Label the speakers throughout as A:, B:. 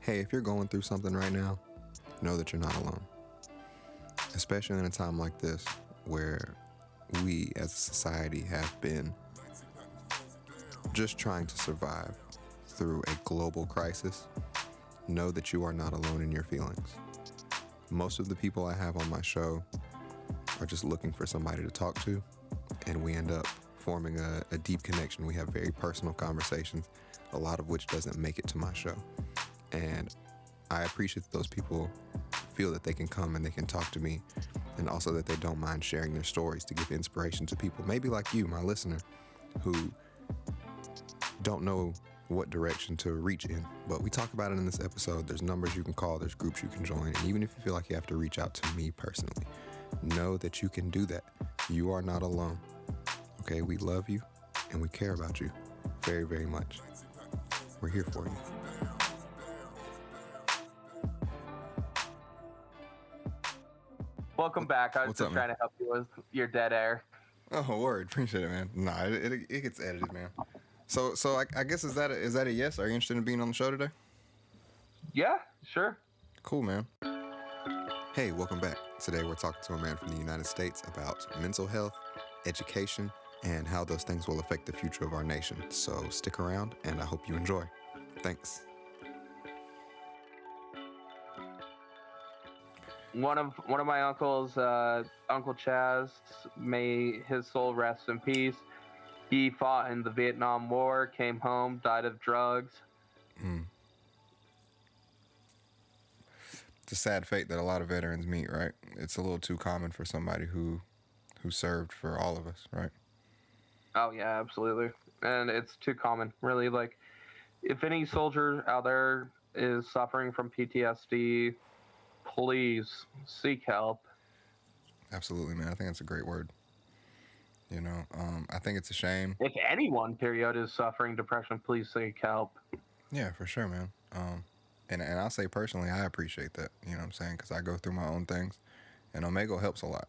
A: Hey, if you're going through something right now, know that you're not alone. Especially in a time like this where we as a society have been just trying to survive through a global crisis. Know that you are not alone in your feelings. Most of the people I have on my show are just looking for somebody to talk to, and we end up forming a deep connection. We have very personal conversations, a lot of which doesn't make it to my show. And I appreciate that those people feel that they can come and they can talk to me, and also that they don't mind sharing their stories to give inspiration to people, maybe like you, my listener, who don't know what direction to reach in. But we talk about it in this episode. There's numbers you can call, there's groups you can join, and even if you feel like you have to reach out to me personally, know that you can do that. You are not alone. Okay, we love you and we care about you very, very much. We're here for you.
B: Welcome back. I was
A: What's
B: just
A: up,
B: trying to help you with your dead air.
A: Oh, word. Appreciate it, man. Nah, it gets edited, man. So I guess is that a yes? Are you interested in being on the show today?
B: Yeah, sure.
A: Cool, man. Hey, welcome back. Today we're talking to a man from the United States about mental health, education, and how those things will affect the future of our nation. So stick around, and I hope you enjoy. Thanks.
B: One of my uncles, Uncle Chaz, may his soul rest in peace. He fought in the Vietnam War, came home, died of drugs.
A: It's a sad fate that a lot of veterans meet, right? It's a little too common for somebody who served for all of us, right?
B: Oh yeah, absolutely. And it's too common, really. Like, if any soldier out there is suffering from PTSD, please seek help.
A: Absolutely, man. I think that's a great word. You know, I think it's a shame.
B: If anyone, period, is suffering depression, please seek help.
A: Yeah, for sure, man. And I'll say personally, I appreciate that. You know what I'm saying? Because I go through my own things, and Omega helps a lot.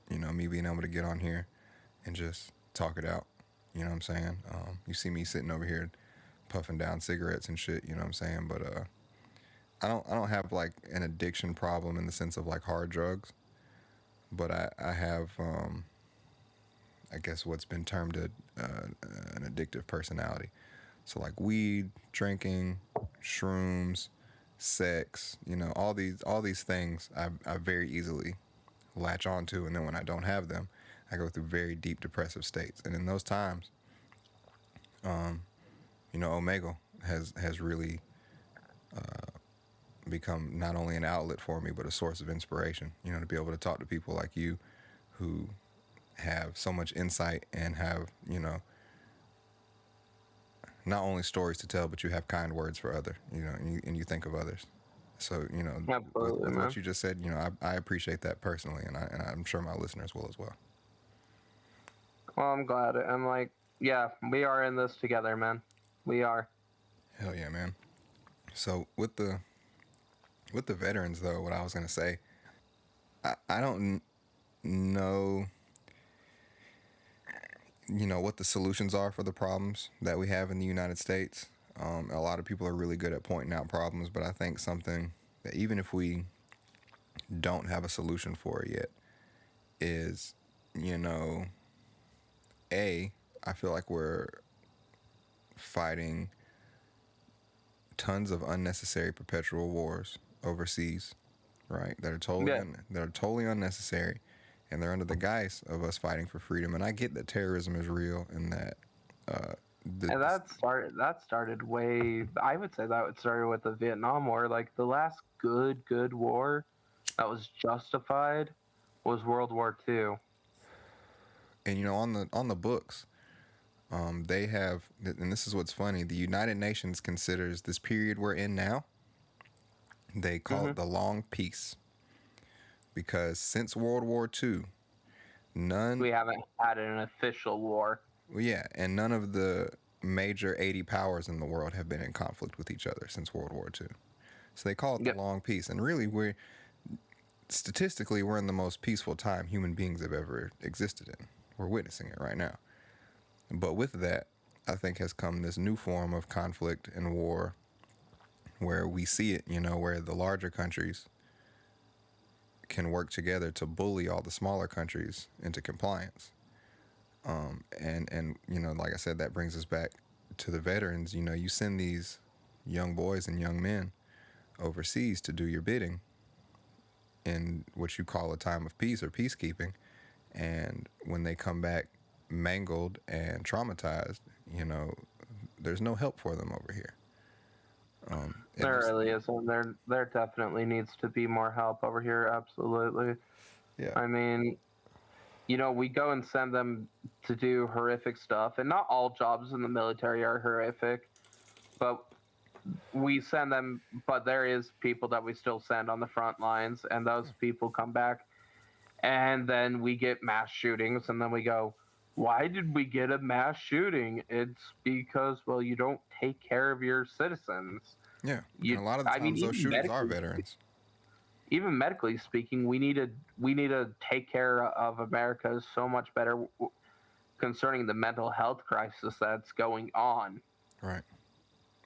A: You know, me being able to get on here and just talk it out. You know what I'm saying? You see me sitting over here puffing down cigarettes and shit. You know what I'm saying? But I don't have like an addiction problem in the sense of like hard drugs. But I have I guess what's been termed an addictive personality. So like weed, drinking, shrooms, sex, you know, all these things I very easily latch onto, and then when I don't have them, I go through very deep depressive states. And in those times, you know, Omegle has really become not only an outlet for me, but a source of inspiration. You know, to be able to talk to people like you who have so much insight and have, you know, not only stories to tell, but you have kind words for other, you know, and you think of others. So, you know, with what you just said, you know, I appreciate that personally, and I'm sure my listeners will as well.
B: Well, I'm glad. I'm like, yeah, we are in this together, man. We are.
A: Hell yeah, man. So with the veterans, though, what I was gonna say, I don't know, you know, what the solutions are for the problems that we have in the United States. A lot of people are really good at pointing out problems, but I think something that even if we don't have a solution for it yet is, you know, I feel like we're fighting tons of unnecessary perpetual wars overseas, right? That are totally unnecessary, and they're under the guise of us fighting for freedom. And I get that terrorism is real, and that
B: and that started way. I would say that started with the Vietnam War. Like, the last good war that was justified was World War II.
A: And you know, on the books, they have, and this is what's funny, the United Nations considers this period we're in now, they call it the Long Peace, because since World War II,
B: We haven't had an official war.
A: Yeah, and none of the major 80 powers in the world have been in conflict with each other since World War II. So they call it the Long Peace. And really, statistically, we're in the most peaceful time human beings have ever existed in. We're witnessing it right now. But with that, I think has come this new form of conflict and war where we see it, where the larger countries can work together to bully all the smaller countries into compliance. And like I said, that brings us back to the veterans. You send these young boys and young men overseas to do your bidding in what you call a time of peace or peacekeeping, and when they come back mangled and traumatized, there's no help for them over here.
B: There really isn't. There definitely needs to be more help over here. Absolutely.
A: Yeah.
B: I mean, we go and send them to do horrific stuff, and not all jobs in the military are horrific, but we send them. But there is people that we still send on the front lines, and those people come back, and then we get mass shootings, and then we go, why did we get a mass shooting? It's because, well, you don't take care of your citizens.
A: Yeah, and a lot of the times those shooters are veterans.
B: Even medically speaking, we need to take care of America so much better concerning the mental health crisis that's going on.
A: Right.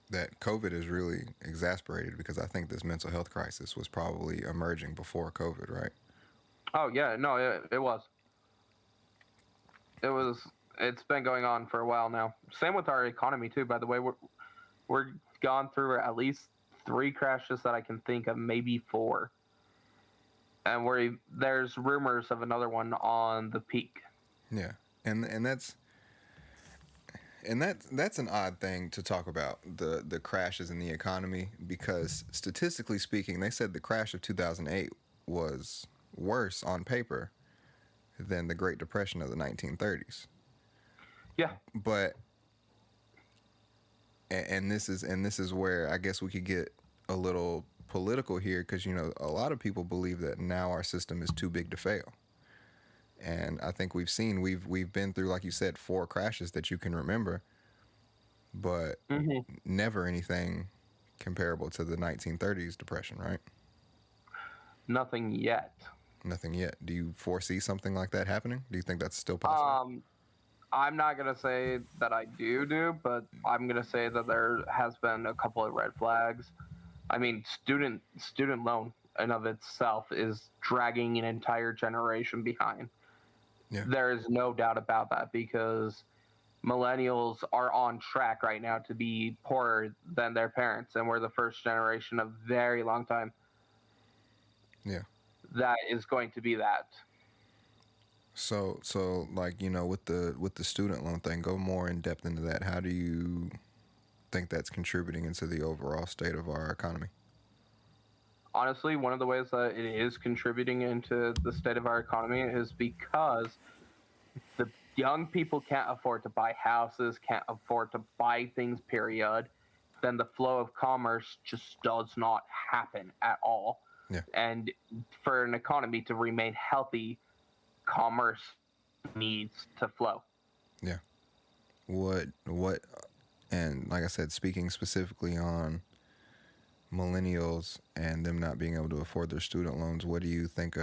A: That COVID is really exasperated because I think this mental health crisis was probably emerging before COVID, right?
B: Oh yeah, no, it was. It's been going on for a while now. Same with our economy too. By the way, we're gone through at least 3 crashes that I can think of, maybe 4. And there's rumors of another one on the peak.
A: Yeah, and that's an odd thing to talk about, the crashes in the economy, because statistically speaking, they said the crash of 2008 was worse on paper than the Great Depression of the 1930s.
B: Yeah.
A: But and this is where I guess we could get a little political here, because a lot of people believe that now our system is too big to fail. And I think we've been through, like you said, 4 crashes that you can remember, but never anything comparable to the 1930s depression, right?
B: Nothing yet.
A: Nothing yet. Do you foresee something like that happening? Do you think that's still possible?
B: I'm not gonna say that I do, but I'm gonna say that there has been a couple of red flags. I mean, student loan in of itself is dragging an entire generation behind.
A: Yeah.
B: There is no doubt about that, because millennials are on track right now to be poorer than their parents, and we're the first generation of very long time.
A: Yeah.
B: That is going to be that.
A: So like, with the student loan thing, go more in depth into that. How do you think that's contributing into the overall state of our economy?
B: Honestly, one of the ways that it is contributing into the state of our economy is because the young people can't afford to buy houses, can't afford to buy things, period. Then the flow of commerce just does not happen at all.
A: Yeah.
B: And for an economy to remain healthy, commerce needs to flow.
A: Yeah. What and like I said, speaking specifically on millennials and them not being able to afford their student loans, what do you think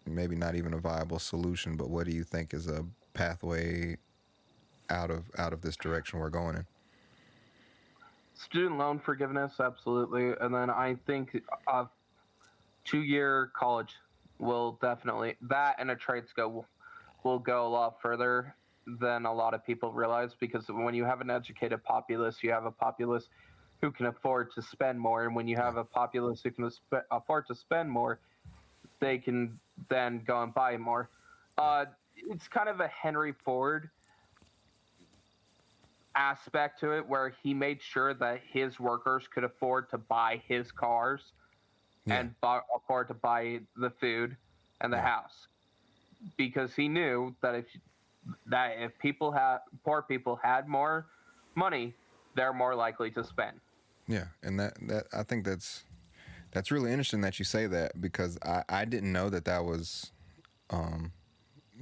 A: maybe not even a viable solution, but what do you think is a pathway out of this direction we're going in?
B: Student loan forgiveness, absolutely. And then I think 2-year college will definitely, that and a trade school will go a lot further than a lot of people realize, because when you have an educated populace, you have a populace who can afford to spend more, and when you have a populace who can afford to spend more, they can then go and buy more. It's kind of a Henry Ford aspect to it, where he made sure that his workers could afford to buy his cars and afford to buy the food and the house, because he knew that if poor people had more money, they're more likely to spend.
A: Yeah, and that I think that's really interesting that you say that, because I didn't know that was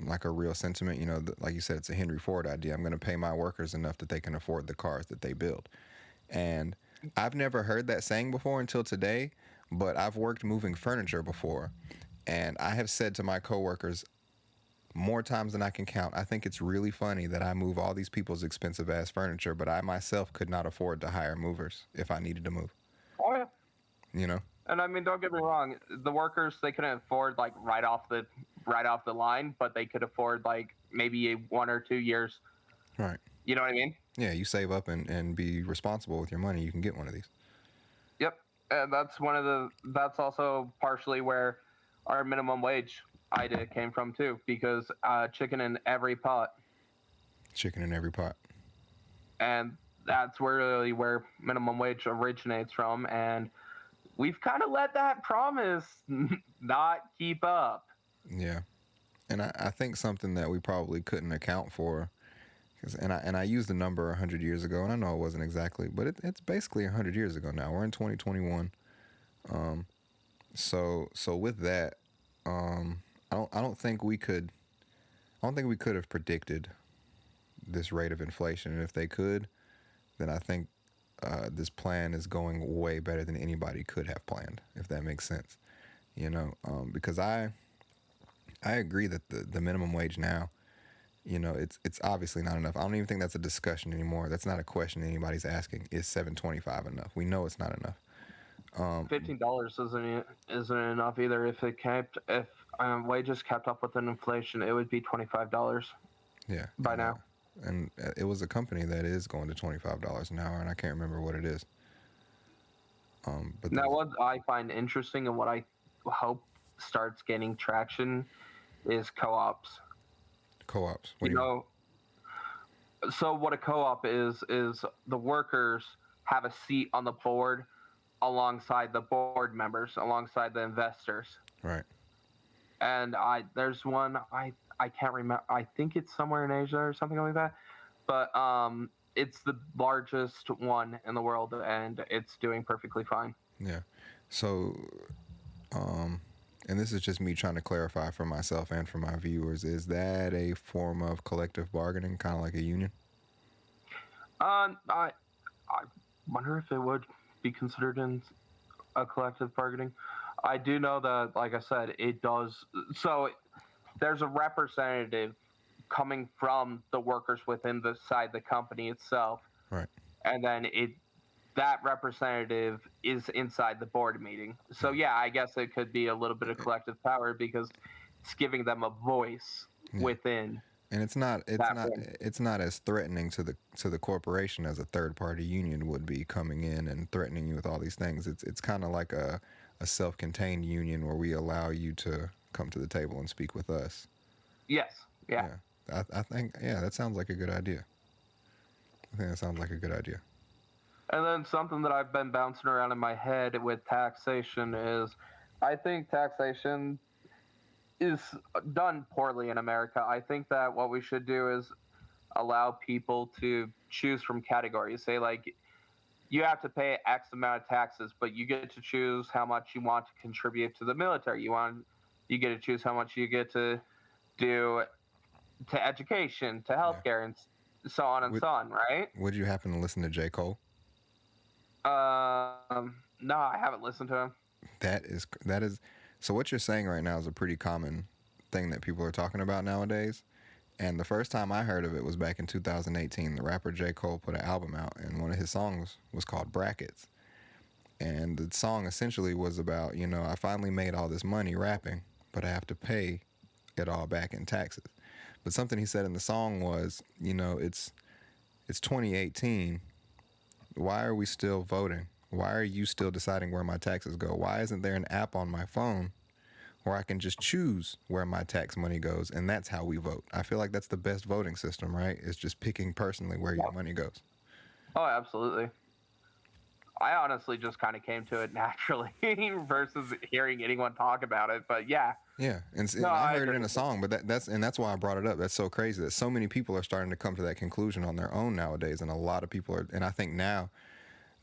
A: like a real sentiment. Like you said, it's a Henry Ford idea. I'm going to pay my workers enough that they can afford the cars that they build. And I've never heard that saying before until today, but I've worked moving furniture before, and I have said to my coworkers, more times than I can count. I think it's really funny that I move all these people's expensive ass furniture, but I myself could not afford to hire movers if I needed to move.
B: Oh yeah.
A: You know?
B: And I mean, don't get me wrong, the workers they couldn't afford like right off the line, but they could afford like maybe 1 or 2 years.
A: Right.
B: You know what I mean?
A: Yeah, you save up and be responsible with your money, you can get one of these.
B: Yep. And that's also partially where our minimum wage idea came from too, because chicken in every pot.
A: Chicken in every pot.
B: And that's really where minimum wage originates from. And we've kind of let that promise not keep up.
A: Yeah. And I think something that we probably couldn't account for, and I used the number 100 years ago, and I know it wasn't exactly, but it's basically 100 years ago now. We're in 2021. So with that, I don't think we could have predicted this rate of inflation. And if they could, then I think this plan is going way better than anybody could have planned, if that makes sense. Because I agree that the minimum wage now, it's obviously not enough. I don't even think that's a discussion anymore. That's not a question anybody's asking. Is $7.25 enough? We know it's not enough.
B: $15 isn't enough either. If wages kept up with inflation, it would be $25.
A: Yeah.
B: By now.
A: And it was a company that is going to $25 an hour, and I can't remember what it is. But
B: now, what I find interesting and what I hope starts gaining traction is co-ops.
A: Co-ops.
B: What do you mean? So what a co-op is the workers have a seat on the board alongside the board members, alongside the investors.
A: Right.
B: And there's one I can't remember. I think it's somewhere in Asia or something like that. But it's the largest one in the world, and it's doing perfectly fine.
A: Yeah. So, and this is just me trying to clarify for myself and for my viewers, is that a form of collective bargaining, kind of like a union?
B: I wonder if it would be considered in a collective bargaining. I do know that, like I said, it does. So there's a representative coming from the workers within the company itself.
A: Right.
B: And then that representative is inside the board meeting. So yeah, I guess it could be a little bit of collective power because it's giving them a voice within.
A: And it's not as threatening to the corporation as a third party union would be, coming in and threatening you with all these things. It's kind of like a self-contained union where we allow you to come to the table and speak with us.
B: Yes. Yeah.
A: I think that sounds like a good idea. I think that sounds like a good idea.
B: And then something that I've been bouncing around in my head with taxation is, I think taxation is done poorly in America. I think that what we should do is allow people to choose from categories. Say, like, you have to pay X amount of taxes, but you get to choose how much you want to contribute to the military. You get to choose how much you get to do to education, to healthcare, and so on and so on, right?
A: Would you happen to listen to J. Cole?
B: No, I haven't listened to him.
A: That is so what you're saying right now is a pretty common thing that people are talking about nowadays. And the first time I heard of it was back in 2018. The rapper J. Cole put an album out, and one of his songs was called Brackets. And the song essentially was about, I finally made all this money rapping, but I have to pay it all back in taxes. But something he said in the song was, it's 2018. Why are we still voting? Why are you still deciding where my taxes go? Why isn't there an app on my phone where I can just choose where my tax money goes, and that's how we vote? I feel like that's the best voting system, right? It's just picking personally where your money goes.
B: Oh, absolutely. I honestly just kind of came to it naturally versus hearing anyone talk about it, but yeah.
A: Yeah, and I heard it in a song, but that's why I brought it up. That's so crazy that so many people are starting to come to that conclusion on their own nowadays, and a lot of people are. And I think now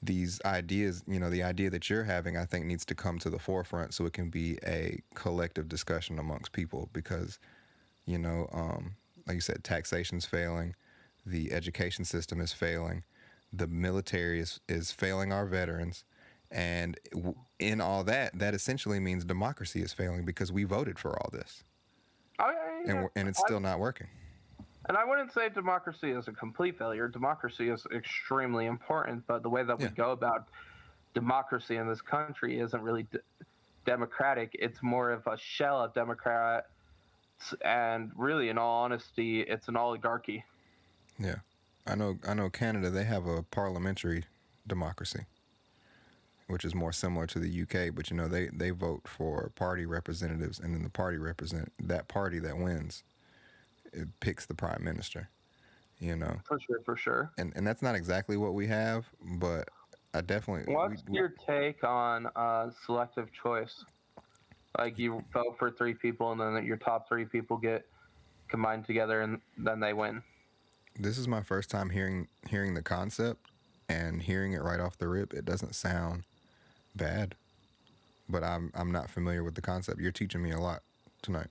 A: these ideas, the idea that you're having, I think needs to come to the forefront so it can be a collective discussion amongst people, because, like you said, taxation's failing, the education system is failing, the military is failing our veterans, and in all that essentially means democracy is failing because we voted for all this.
B: Oh yeah, yeah.
A: and it's still not working.
B: And I wouldn't say democracy is a complete failure. Democracy is extremely important, but the way that we
A: Yeah.
B: go about democracy in this country isn't really democratic. It's more of a shell of Democrats, and really, in all honesty, it's an oligarchy.
A: Yeah. I know Canada, they have a parliamentary democracy, which is more similar to the UK, but they vote for party representatives, and then the party represent that party that wins. It picks the prime minister,
B: For sure.
A: And that's not exactly what we have, but I definitely
B: What's your take on selective choice? Like you vote for three people, and then your top three people get combined together, and then they win.
A: This is my first time hearing the concept, and hearing it right off the rip. It doesn't sound bad, but I'm not familiar with the concept. You're teaching me a lot tonight.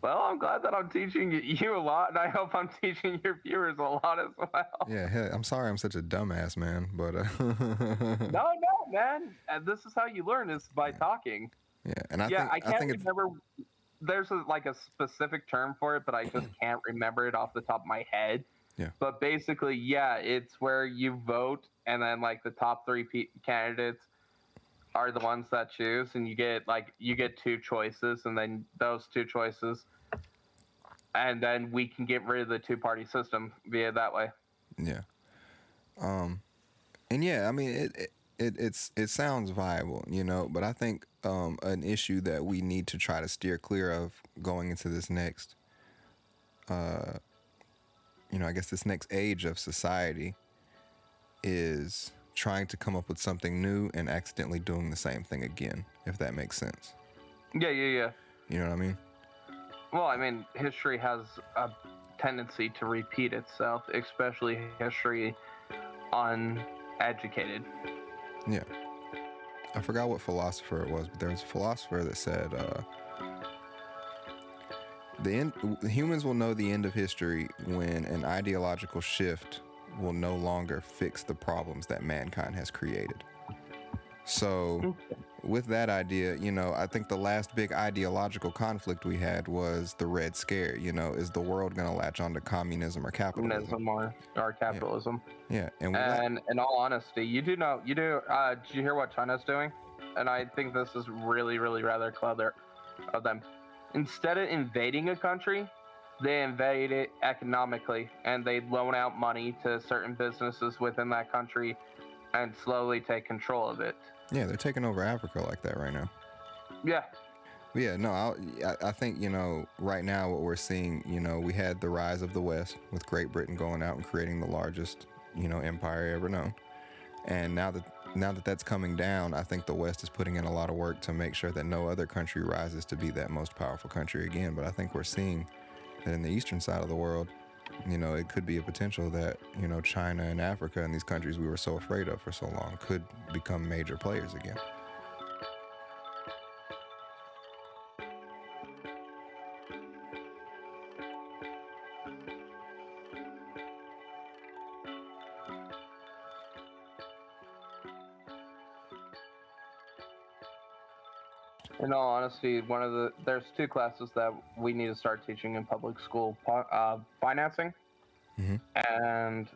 B: Well, I'm glad that I'm teaching you a lot, and I hope I'm teaching your viewers a lot as well.
A: Yeah, I'm sorry I'm such a dumbass, man, but
B: No, man. And this is how you learn, is by talking.
A: yeah, and I
B: can't
A: think
B: remember. There's a specific term for it, but I just can't remember it off the top of my head.
A: Yeah.
B: But basically, yeah, it's where you vote, and then like the top three candidates are the ones that choose, and you get two choices, and then those two choices, and then we can get rid of the two-party system via that way.
A: Yeah. And yeah, I mean it sounds viable, but I think an issue that we need to try to steer clear of going into this next I guess this next age of society is trying to come up with something new and accidentally doing the same thing again, if that makes sense.
B: Yeah.
A: You know what I mean?
B: Well, I mean, history has a tendency to repeat itself, especially history uneducated.
A: Yeah. I forgot what philosopher it was, but there was a philosopher that said humans will know the end of history when an ideological shift will no longer fix the problems that mankind has created. So with that idea, I think the last big ideological conflict we had was the Red Scare. Is the world going to latch on to communism or capitalism?
B: Or capitalism.
A: Yeah.
B: And in all honesty, did you hear what China's doing? And I think this is really, really rather clever of them. Instead of invading a country, they invade it economically, and they loan out money to certain businesses within that country and slowly take control of it.
A: Yeah, they're taking over Africa like that right now.
B: Yeah.
A: Yeah, no, I think, right now what we're seeing, we had the rise of the West with Great Britain going out and creating the largest, empire ever known. And now that that's coming down, I think the West is putting in a lot of work to make sure that no other country rises to be that most powerful country again. But I think we're seeing that in the eastern side of the world, it could be a potential that, China and Africa and these countries we were so afraid of for so long could become major players again.
B: In all honesty, there's two classes that we need to start teaching in public school: financing and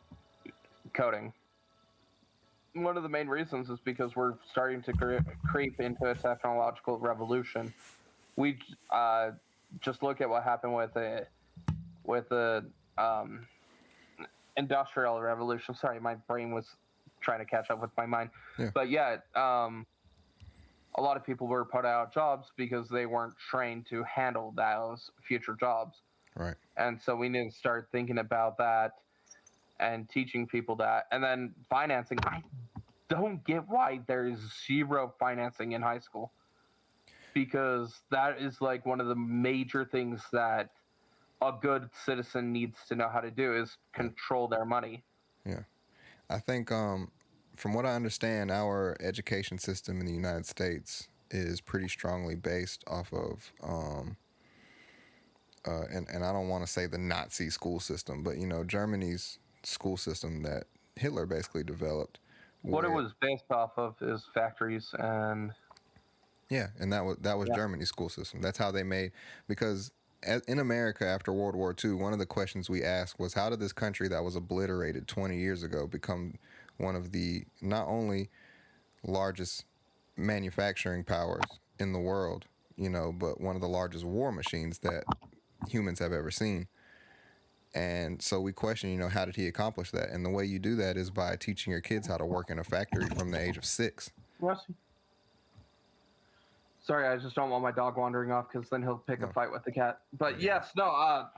B: coding. One of the main reasons is because we're starting to creep into a technological revolution. We just look at what happened with the industrial revolution. Sorry, my brain was trying to catch up with my mind.
A: Yeah.
B: But yeah, a lot of people were put out of jobs because they weren't trained to handle those future jobs.
A: Right.
B: And so we need to start thinking about that and teaching people that. And then financing. I don't get why there's zero financing in high school, because that is like one of the major things that a good citizen needs to know how to do, is control their money.
A: Yeah. I think from what I understand, our education system in the United States is pretty strongly based off of, and I don't want to say the Nazi school system, but Germany's school system that Hitler basically developed.
B: What it was based off of is factories and
A: Yeah, and that was
B: Yeah.
A: Germany's school system. That's how they made, because in America after World War II, one of the questions we asked was, how did this country that was obliterated 20 years ago become one of the not only largest manufacturing powers in the world, but one of the largest war machines that humans have ever seen. And so we question, how did he accomplish that? And the way you do that is by teaching your kids how to work in a factory from the age of 6.
B: Rusty. Sorry, I just don't want my dog wandering off because then he'll pick a
A: No.
B: fight with the cat. But
A: Yeah.
B: yes, no,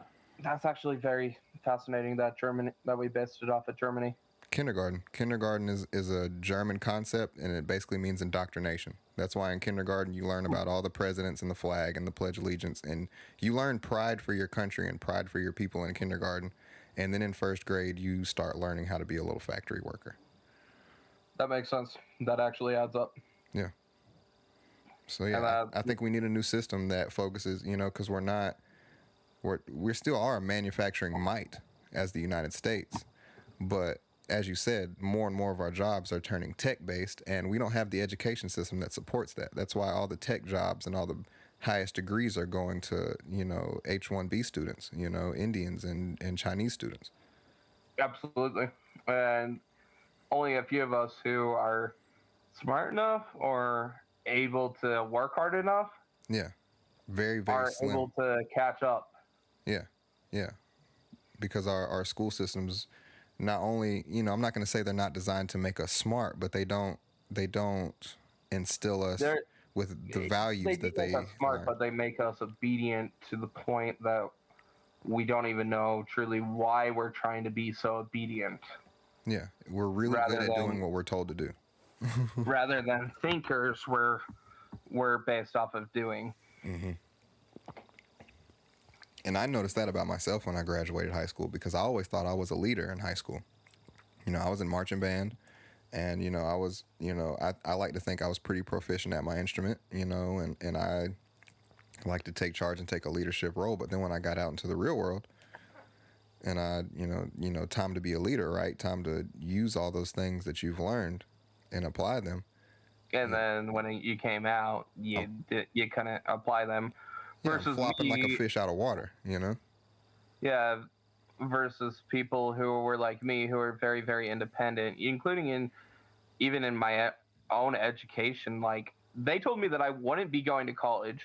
B: that's actually very fascinating that we based it off of Germany.
A: Kindergarten is a German concept, and it basically means indoctrination. That's why in kindergarten you learn about all the presidents and the flag and the Pledge of Allegiance, and you learn pride for your country and pride for your people in kindergarten. And then in first grade you start learning how to be a little factory worker.
B: That makes sense. That actually adds up.
A: Yeah. So yeah, I think we need a new system that focuses, because we still are a manufacturing might as the United States, but as you said, more and more of our jobs are turning tech-based, and we don't have the education system that supports that. That's why all the tech jobs and all the highest degrees are going to, H-1B students, Indians and Chinese students.
B: Absolutely. And only a few of us who are smart enough or able to work hard enough
A: Yeah. Very, very
B: are
A: slim.
B: able to catch up.
A: Yeah. Yeah. Because our school systems, not only, I'm not going to say they're not designed to make us smart, but they don't instill us with the values that
B: make
A: they
B: us smart,
A: learn.
B: but they make us obedient to the point that we don't even know truly why we're trying to be so obedient.
A: Yeah, we're really good at doing what we're told to do.
B: Rather than thinkers, we're based off of doing.
A: Mm-hmm. And I noticed that about myself when I graduated high school, because I always thought I was a leader in high school. I was in marching band, and I was, I like to think I was pretty proficient at my instrument, and I like to take charge and take a leadership role. But then when I got out into the real world, and I, time to be a leader, right? Time to use all those things that you've learned and apply them.
B: And then when you came out, you couldn't apply them.
A: Versus I'm flopping like a fish out of water,
B: Yeah, versus people who were like me, who are very, very independent, including even in my own education. Like, they told me that I wouldn't be going to college,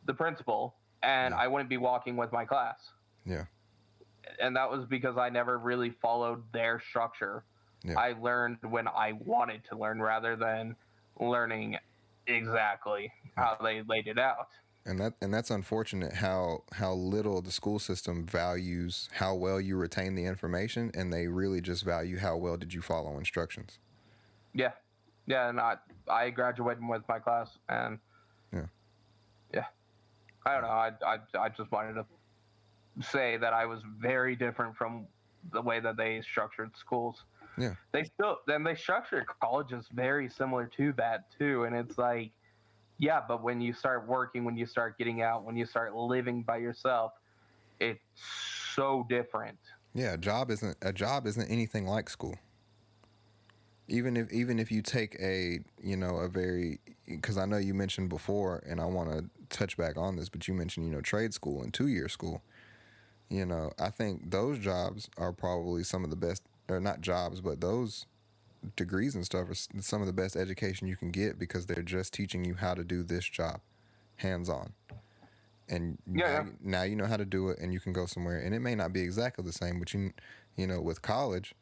B: the principal, and I wouldn't be walking with my class.
A: Yeah.
B: And that was because I never really followed their structure. Yeah. I learned when I wanted to learn rather than learning exactly how they laid it out.
A: And that's unfortunate how little the school system values how well you retain the information, and they really just value how well did you follow instructions.
B: Yeah. And I graduated with my class, and I don't know. I just wanted to say that I was very different from the way that they structured schools.
A: Yeah.
B: They structured colleges very similar to that too, and it's like, yeah, but when you start working, when you start getting out, when you start living by yourself, it's so different.
A: Yeah, a job isn't anything like school. Even if you take a very, because I know you mentioned before, and I want to touch back on this, but you mentioned trade school and 2-year school. I think those jobs are probably some of the best, or not jobs, but those degrees and stuff are some of the best education you can get, because they're just teaching you how to do this job hands-on. And now you know how to do it, and you can go somewhere, and it may not be exactly the same, but with college,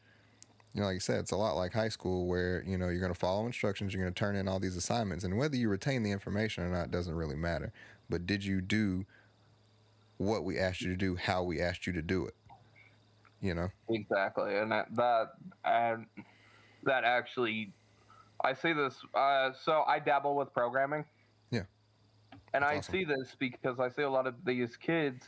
A: like you said, it's a lot like high school, where you're going to follow instructions, you're going to turn in all these assignments, and whether you retain the information or not doesn't really matter. But did you do what we asked you to do, how we asked you to do it?
B: Exactly. And that actually, I see this. So I dabble with programming.
A: Yeah.
B: And I see this because I see a lot of these kids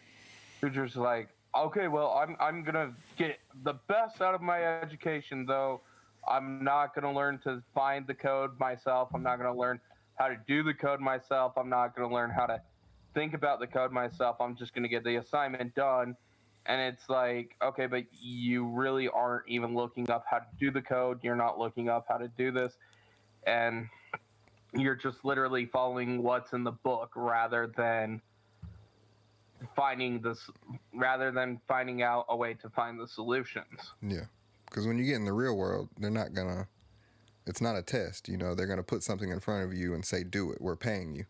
B: who just like, okay, well, I'm gonna get the best out of my education, though I'm not gonna learn to find the code myself. I'm not gonna learn how to do the code myself. I'm not gonna learn how to think about the code myself. I'm just gonna get the assignment done. And it's like, okay, but you really aren't even looking up how to do the code. You're not looking up how to do this. And you're just literally following what's in the book finding this rather than finding out a way to find the solutions.
A: Yeah, because when you get in the real world, they're not gonna. It's not a test, you know. They're gonna put something in front of you and say, "Do it. We're paying you."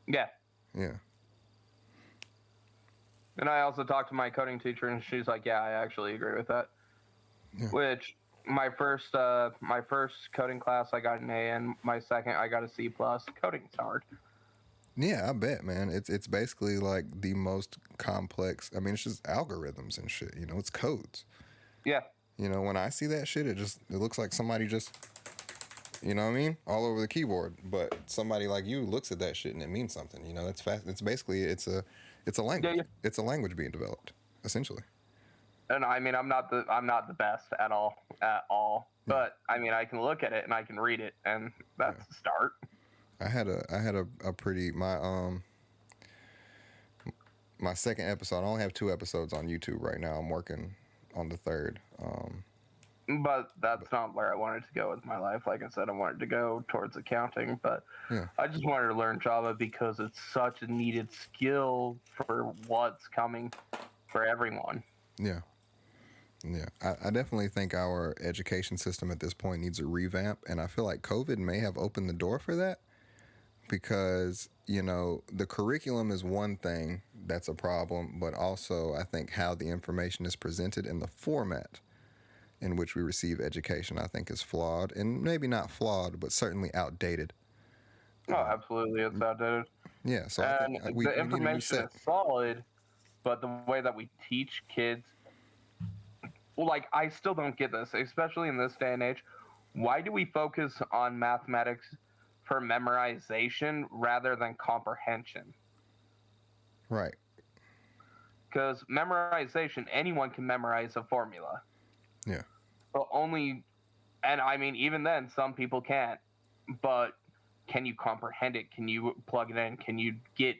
B: Yeah.
A: Yeah.
B: And I also talked to my coding teacher, and she's like, "Yeah, I actually agree with that."
A: Yeah.
B: Which my first coding class I got an A, and my second I got a C plus. Coding's hard.
A: Yeah, I bet, man. It's basically like the most complex. I mean, it's just algorithms and shit. You know, it's codes.
B: Yeah.
A: You know, when I see that shit, it looks like somebody just, you know what I mean, all over the keyboard. But somebody like you looks at that shit and it means something. You know, it's fast. It's basically it's a language.
B: Yeah.
A: It's a language being developed, essentially.
B: And I mean, I'm not the best at all. But I mean, I can look at it and I can read it, and that's a start.
A: I had a pretty my second episode. I only have 2 episodes on YouTube right now. I'm working on the third.
B: But that's not where I wanted to go with my life. Like I said, I wanted to go towards accounting, but I just wanted to learn Java because it's such a needed skill for what's coming for everyone.
A: Yeah. Yeah, I definitely think our education system at this point needs a revamp, and I feel like COVID may have opened the door for that because, you know, the curriculum is one thing that's a problem, but also I think how the information is presented and the format in which we receive education, I think, is flawed, and maybe not flawed, but certainly outdated.
B: Oh, absolutely, it's outdated.
A: Yeah, so
B: and
A: I think we
B: the information
A: need a new set.
B: is solid, but the way that we teach kids, well, like I still don't get this, especially in this day and age. Why do we focus on mathematics for memorization rather than comprehension?
A: Right.
B: Because memorization, anyone can memorize a formula.
A: Yeah.
B: But and I mean, even then, some people can't. But can you comprehend it? Can you plug it in? Can you get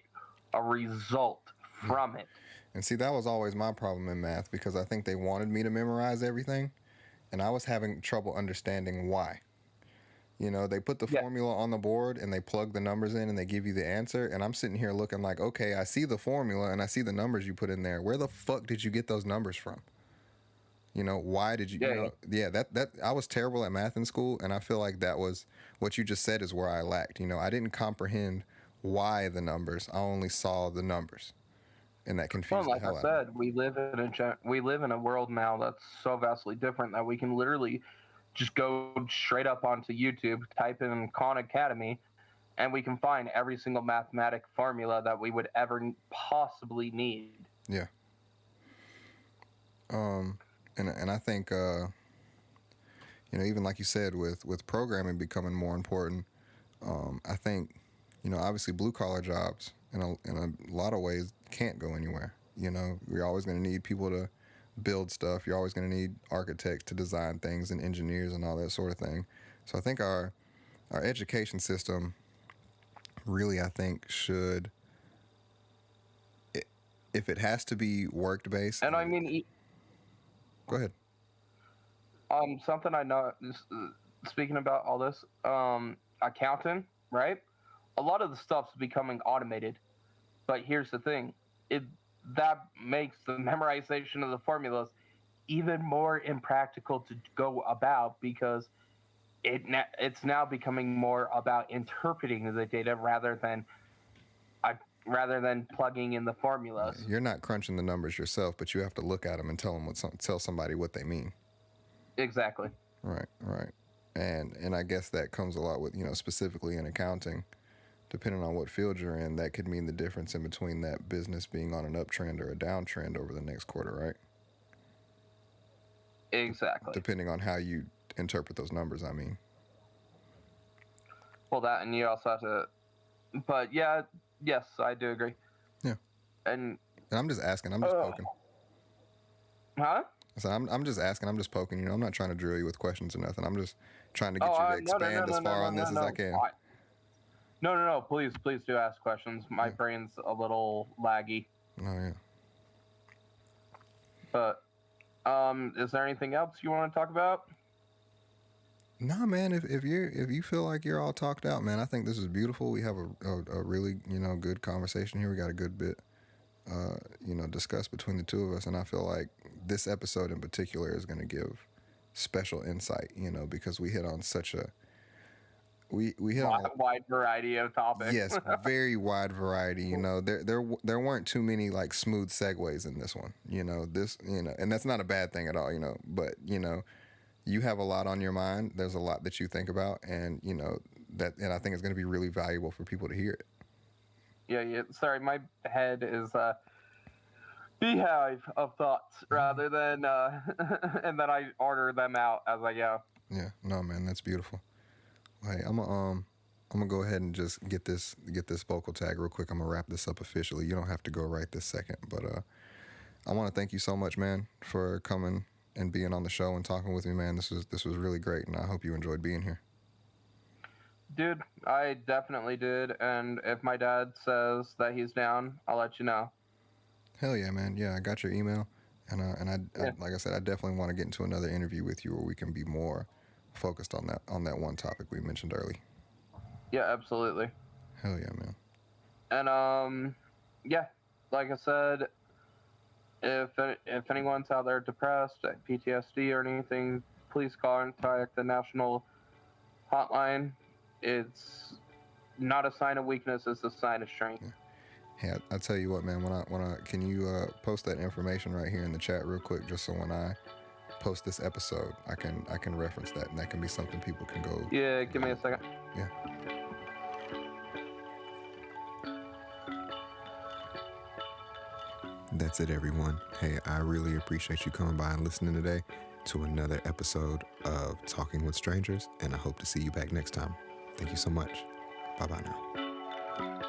B: a result from it?
A: And see, that was always my problem in math because I think they wanted me to memorize everything, and I was having trouble understanding why. You know, they put the formula on the board and they plug the numbers in and they give you the answer, and I'm sitting here looking like, okay, I see the formula and I see the numbers you put in there. Where the fuck did you get those numbers from? You know, why did you, that I was terrible at math in school, and I feel like that was what you just said is where I lacked. You know, I didn't comprehend why the numbers. I only saw the numbers. And that confused the hell out of me.
B: Like I said, we live in a world now that's so vastly different that we can literally just go straight up onto YouTube, type in Khan Academy, and we can find every single mathematic formula that we would ever possibly need.
A: Yeah. And I think you know, even like you said, with programming becoming more important, I think, you know, obviously blue collar jobs in a lot of ways can't go anywhere. You know, you're always going to need people to build stuff. You're always going to need architects to design things and engineers and all that sort of thing. So I think our education system really, I think, should, if it has to be work based.
B: And I mean,
A: go ahead.
B: Something I know. Speaking about all this, accounting, right? A lot of the stuff's becoming automated, but here's the thing: that makes the memorization of the formulas even more impractical to go about because it's now becoming more about interpreting the data rather than plugging in the formulas.
A: You're not crunching the numbers yourself, but you have to look at them and tell somebody what they mean.
B: Exactly.
A: Right. And I guess that comes a lot with, you know, specifically in accounting, depending on what field you're in, that could mean the difference in between that business being on an uptrend or a downtrend over the next quarter, right?
B: Exactly.
A: Depending on how you interpret those numbers, I mean.
B: Well, that, and you also have to, but yes, I do agree.
A: Yeah.
B: And
A: I'm just asking, I'm just poking.
B: Huh?
A: So I'm just asking, I'm just poking, you know, I'm not trying to drill you with questions or nothing. I'm just trying to get you to expand as far on this as I can.
B: No, please do ask questions. My brain's a little laggy.
A: Oh, yeah.
B: But, is there anything else you want to talk about?
A: Nah, man. If you feel like you're all talked out, man, I think this is beautiful. We have a really good conversation here. We got a good bit discussed between the two of us, and I feel like this episode in particular is going to give special insight. Because we hit on such a we hit on a
B: wide variety of topics.
A: yes, very wide variety. There weren't too many like smooth segues in this one. And that's not a bad thing at all. But you have a lot on your mind. There's a lot that you think about, and and I think it's going to be really valuable for people to hear it.
B: Yeah. Sorry, my head is a beehive of thoughts rather than, and then I order them out as I go.
A: Yeah, no, man, that's beautiful. Hey, I'm gonna go ahead and just get this vocal tag real quick. I'm gonna wrap this up officially. You don't have to go right this second, but I want to thank you so much, man, for coming and being on the show and talking with me, man. This was really great, and I hope you enjoyed being here.
B: Dude, I definitely did, and if my dad says that he's down, I'll let you know.
A: Hell yeah, man. Yeah, I got your email, and I like I said, I definitely want to get into another interview with you where we can be more focused on that one topic we mentioned early.
B: Yeah, absolutely.
A: Hell yeah, man.
B: And yeah, like I said, if anyone's out there depressed, PTSD or anything, please contact the national hotline. It's not a sign of weakness; it's a sign of strength.
A: Yeah. Hey, I tell you what, man. When I can you post that information right here in the chat real quick, just so when I post this episode, I can reference that, and that can be something people can go.
B: Yeah, give me a second.
A: Yeah. That's it, everyone. Hey, I really appreciate you coming by and listening today to another episode of Talking with Strangers, and I hope to see you back next time. Thank you so much. Bye-bye now.